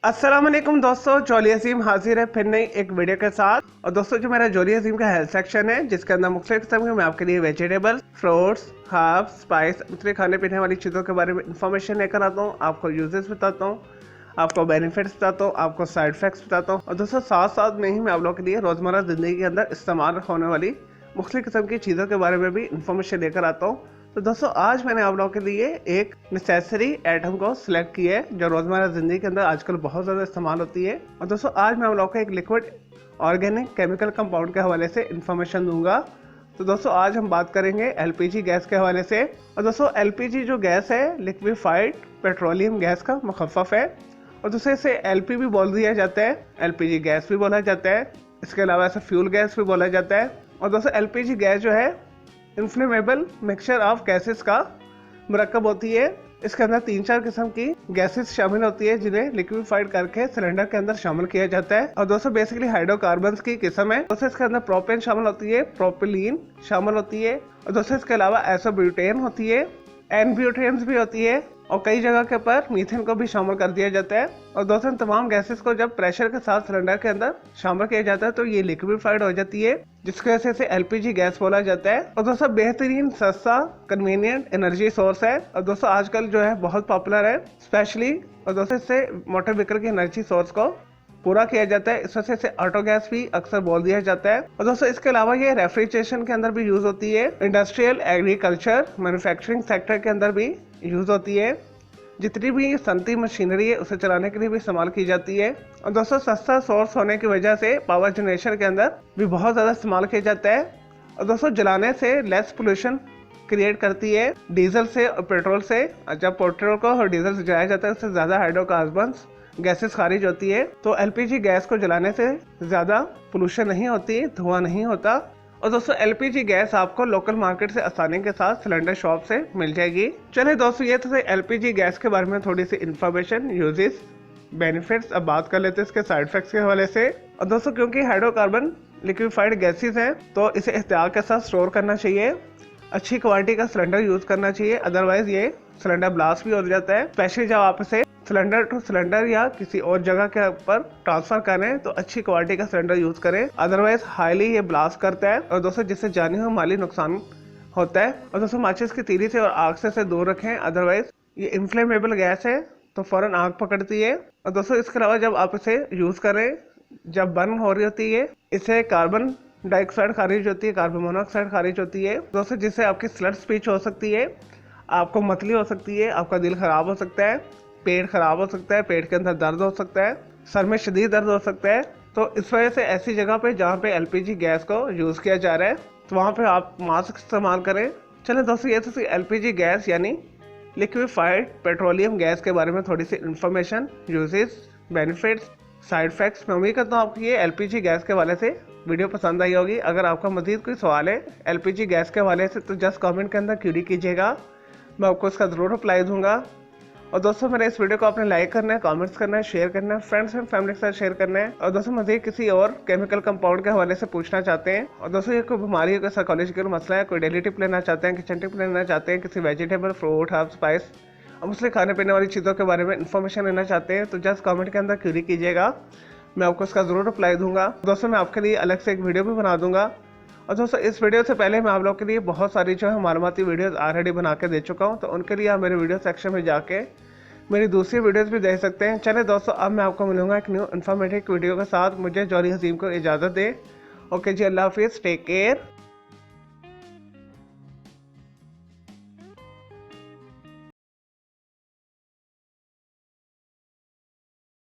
अस्सलाम वालेकुम दोस्तों, जोली अजीम हाजिर है फिर नई एक वीडियो के साथ। और दोस्तों जो मेरा जोली अजीम का हेल्थ सेक्शन है जिसके अंदर मुख्तलिफ किस्म के मैं आपके लिए वेजिटेबल, फ्रूट्स, हर्ब्स, स्पाइस, मुख्तलिफ खाने पीने वाली चीज़ों के बारे में इंफॉर्मेशन लेकर आता हूँ। आपको यूजेस बताता हूँ, आपको बेनिफिट्स बताता हूँ, आपको साइड इफेक्ट्स बताता हूँ। और दोस्तों साथ साथ में ही मैं आप लोगों के लिए रोज़मर्रा ज़िंदगी के अंदर इस्तेमाल होने वाली मुख्तलिफ किस्म की चीज़ों के बारे में भी इंफॉर्मेशन लेकर आता हूँ। तो दोस्तों आज मैंने आप लोगों के लिए एक नेसेसरी आइटम को सिलेक्ट किया है जो रोजमर्रा जिंदगी के अंदर आजकल बहुत ज़्यादा इस्तेमाल होती है। और दोस्तों आज मैं आप लोगों को एक लिक्विड ऑर्गेनिक केमिकल कंपाउंड के हवाले से इंफॉर्मेशन दूंगा। तो दोस्तों आज हम बात करेंगे एलपीजी गैस के हवाले से। और दोस्तों एलपीजी जो गैस है लिक्विफाइड पेट्रोलियम गैस का मुखफ़फ़ है। और दूसरे से एलपी भी बोल दिया जाता है, एलपीजी गैस भी बोला जाता है। इसके अलावा ऐसे फ्यूल गैस भी बोला जाता है। और दोस्तों एलपीजी गैस जो है इन्फ्लेमेबल मिक्सचर ऑफ गैसेस का मरकब होती है। इसके अंदर 3-4 किस्म की गैसेस शामिल होती है जिन्हें लिक्विफाइड करके सिलेंडर के अंदर शामिल किया जाता है। और दोस्तों बेसिकली हाइड्रोकार्बन्स की किस्म है। दोस्तों इसके अंदर प्रोपेन शामिल होती है, प्रोपिलीन शामिल होती है। और दोस्तों इसके अलावा एसोब्यूटेन होती है, एनब्यूटेन्स भी होती है और कई जगह के ऊपर मीथेन को भी शामिल कर दिया जाता है। और दोस्तों तमाम गैसेस को जब प्रेशर के साथ सिलेंडर के अंदर शामिल किया जाता है तो ये लिक्विफाइड हो जाती है, जिसकी वजह से एलपीजी गैस बोला जाता है। और दोस्तों बेहतरीन, सस्ता, कन्वीनियंट एनर्जी सोर्स है। और दोस्तों आजकल जो है बहुत पॉपुलर है स्पेशली। और दोस्तों इससे मोटर व्हीकल की एनर्जी सोर्स को पूरा किया जाता है। इस वजह से ऑटो गैस भी अक्सर बोल दिया जाता है। और दोस्तों इसके अलावा ये रेफ्रिजरेशन के अंदर भी यूज होती है, इंडस्ट्रियल, एग्रीकल्चर, मैन्युफैक्चरिंग सेक्टर के अंदर भी यूज होती है। जितनी भी सनती मशीनरी है उसे चलाने के लिए भी इस्तेमाल की जाती है। और दोस्तों सस्ता सोर्स होने की वजह से पावर जनरेशन के अंदर भी बहुत ज़्यादा इस्तेमाल किया जाता है। और दोस्तों जलाने से लेस पोल्यूशन क्रिएट करती है डीजल से और पेट्रोल से। जब पेट्रोल को और डीजल से जलाया जाता है उससे ज़्यादा हाइड्रोकार्बन्स गैसेस खारिज होती है। तो एलपीजी गैस को जलाने से ज़्यादा पोल्यूशन नहीं होती, धुआं नहीं होता। और दोस्तों एलपीजी गैस आपको लोकल मार्केट से आसानी के साथ सिलेंडर शॉप से मिल जाएगी। चलिए दोस्तों ये तो एलपीजी गैस के बारे में थोड़ी सी इंफॉर्मेशन, यूजेस, बेनिफिट्स। अब बात कर लेते हैं इसके साइड इफेक्ट्स के हवाले से। और दोस्तों क्योंकि हाइड्रोकार्बन लिक्विफाइड गैसेस हैं तो इसे एहतियात के साथ स्टोर करना चाहिए, अच्छी क्वालिटी का सिलेंडर यूज करना चाहिए, अदरवाइज ये सिलेंडर ब्लास्ट भी हो जाता है। स्पेशली जब आप इसे सिलेंडर टू सिलेंडर या किसी और जगह के ऊपर ट्रांसफर करें तो अच्छी क्वालिटी का सिलेंडर यूज करें, अदरवाइज हाईली ये ब्लास्ट करता है और दोस्तों जिससे जानी हो माली नुकसान होता है। और दोस्तों माचिस की तीली से और आग से दूर रखें, अदरवाइज ये इन्फ्लेमेबल गैस है तो फौरन आग पकड़ती है। और दोस्तों इसके अलावा जब आप इसे यूज करें, जब बर्न हो रही होती है, इससे कार्बन डाइऑक्साइड खारिज होती है, कार्बन मोनोऑक्साइड खारिज होती है दोस्तों, जिससे आपकी स्लट स्पीच हो सकती है, आपको मतली हो सकती है, आपका दिल खराब हो सकता है, पेट खराब हो सकता है, पेट के अंदर दर्द हो सकता है, सर में शदीद दर्द हो सकता है। तो इस वजह से ऐसी जगह पे जहाँ पे एलपीजी गैस को यूज़ किया जा रहा है तो वहाँ पे आप मास्क इस्तेमाल करें। चलें दोस्तों ये तो एलपीजी गैस यानी लिक्विफाइड पेट्रोलियम गैस के बारे में थोड़ी सी information, uses, benefits, side effects. मैं उम्मीद करता हूँ आपको ये एलपीजी गैस के हवाले से वीडियो पसंद आई होगी। अगर आपका मज़ीद कोई सवाल है एलपीजी गैस के हवाले से तो जस्ट कमेंट के अंदर क्यूरी कीजिएगा, मैं आपको इसका ज़रूर रिप्लाई दूंगा। और दोस्तों मेरे इस वीडियो को आपने लाइक करना है, कमेंट्स करना है, शेयर करना है, फ्रेंड्स एंड फैमिली के साथ शेयर करना है। और दोस्तों मज़ीद किसी और केमिकल कंपाउंड के हवाले से पूछना चाहते हैं, और दोस्तों ये कोई बीमारी है, कोई साइकोलॉजिकल मसला है, कोई डेली टिप लेना चाहते हैं, किचन टिप लेना चाहते हैं, किसी वेजिटेबल, फ्रूट, हर्ब, स्पाइस और मुझसे खाने पीने वाली चीज़ों के बारे में इन्फॉर्मेशन लेना चाहते हैं तो जस्ट कमेंट के अंदर क्यूरी कीजिएगा, मैं आपको इसका ज़रूर रिप्लाई दूंगा। दोस्तों मैं आपके लिए अलग से एक वीडियो भी बना दूंगा। और दोस्तों इस वीडियो से पहले मैं आप लोगों के लिए बहुत सारी जो है मालूमाती वीडियोस ऑलरेडी बना के दे चुका हूँ, तो उनके लिए आप मेरे वीडियो सेक्शन में जाके मेरी दूसरी वीडियोस भी देख सकते हैं। चले दोस्तों अब मैं आपको मिलूंगा एक न्यू इन्फॉर्मेटिव वीडियो के साथ। मुझे जोली हसीम को इजाज़त दे। ओके जी, अल्लाह हाफिज़, टेक केयर।